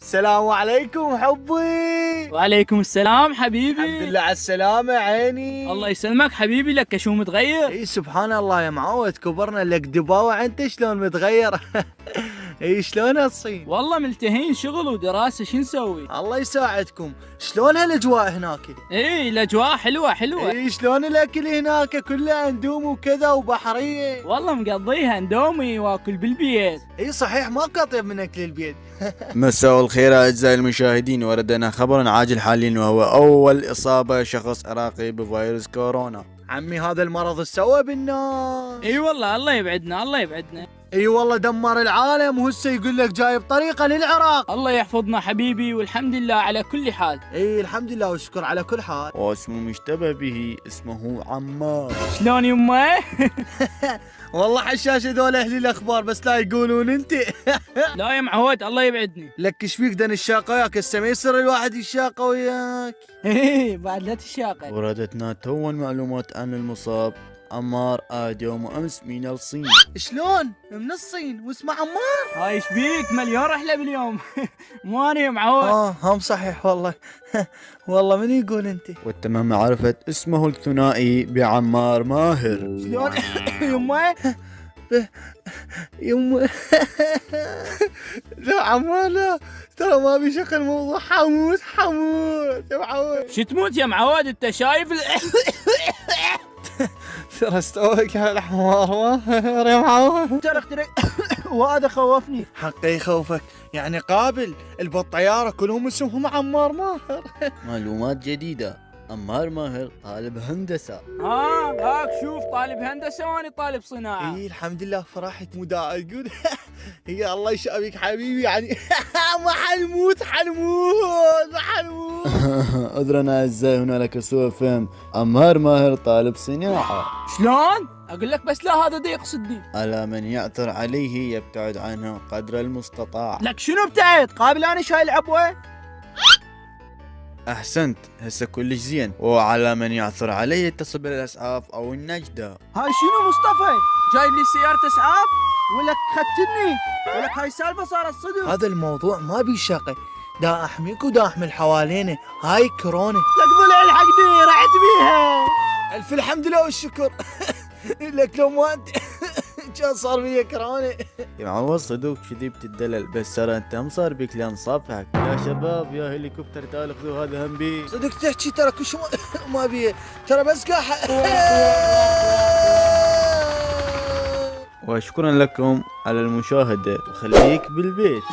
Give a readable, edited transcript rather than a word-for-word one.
السلام عليكم حبي. وعليكم السلام حبيبي. الحمد لله على السلامة عيني. الله يسلمك حبيبي، لك شو متغير؟ اي سبحان الله يا معود، كبرنا لك دباوة، انت شلون متغير؟ اي شلون الصين؟ والله ملتهين شغل ودراسة، شو نسوي؟ الله يساعدكم. شلون هالاجواء هناك؟ ايه الاجواء حلوة حلوة. اي شلون الاكل هناك؟ كله اندوم وكذا وبحرية. والله مقضيها اندومي واكل بالبيت. اي صحيح، ما اطيب من اكل البيت. مساء الخير أعزائي المشاهدين، وردنا خبر عاجل حاليا وهو أول إصابة شخص عراقي بفيروس كورونا. عمي هذا المرض سوى بالناس. اي والله الله يبعدنا الله يبعدنا. اي والله دمر العالم، وهسه يقول لك جايب طريقة للعراق. الله يحفظنا حبيبي، والحمد لله على كل حال. اي الحمد لله والشكر على كل حال. واسمه مشتبه به اسمه عمار. شلون يمه؟ والله حشاش هذول اهل الاخبار، بس لا يقولون انت. لا يا معود الله يبعدني. لك ايش فيك دن الشاقة وياك؟ هسه ما يصير الواحد يشاقة وياك. ايه بعد لا تشاقل. وردتنا توا معلومات عن المصاب عمار يوم امس من الصين. شلون؟ من الصين واسمه عمار؟ هاي ايش بيك؟ مليون رحلة باليوم. مو انا يا معود. هم صحيح والله. والله من يقول انت؟ وتم معرفة اسمه الثنائي بعمار ماهر. شلون؟ يمه يمه. لا عمار لا، ترى ما بيشغل الموضوع. حمود يا معود. شو تموت يا معود؟ انت شايف ترى استوك هالحمار يا معود. ترى وهذا خوفني. حقي يخوفك، يعني قابل البطيارة كلهم اسمهم عمار ماهر. معلومات جديدة، عمار ماهر طالب هندسة. هاك شوف، طالب هندسة وانا طالب صناعة. اي الحمد لله فرحت مداعي يقول. يا الله يشافيك حبيبي يعني. ما حنموت عذرنا أعزائي، هنالك سوء فهم. عمار ماهر طالب صناعة. شلون؟ اقول لك بس لا، هذا دا يقصدني. على من يعثر عليه يبتعد عنه قدر المستطاع. لك شنو ابتعد؟ قابل انا شايل العبوة. أحسنت، هسه كلش زين. وعلى من يعثر عليه يتصل بالإسعاف أو النجدة. هاي شنو مصطفى؟ جايب لي سيارة اسعاف؟ ولك ختني؟ ولك هاي سالفة صارت صدق. هذا الموضوع ما بيشقي، دا احميك ودا احمل حوالينا، هاي كورونا. لك ضلع الحقني رحت بيها. الف الحمد لله والشكر. لك لو ما انت كان صار فيا كورونا. يا معود صدق كذي بتدلل، بس ترى انت مصار بك لان صافحك. يا شباب يا هليكوبتر تعالوا خذوا هذا هم بي. صدق تحكي ترى كل شيء ما بيه، ترى بس قاح. وشكرا لكم على المشاهدة، وخليك بالبيت.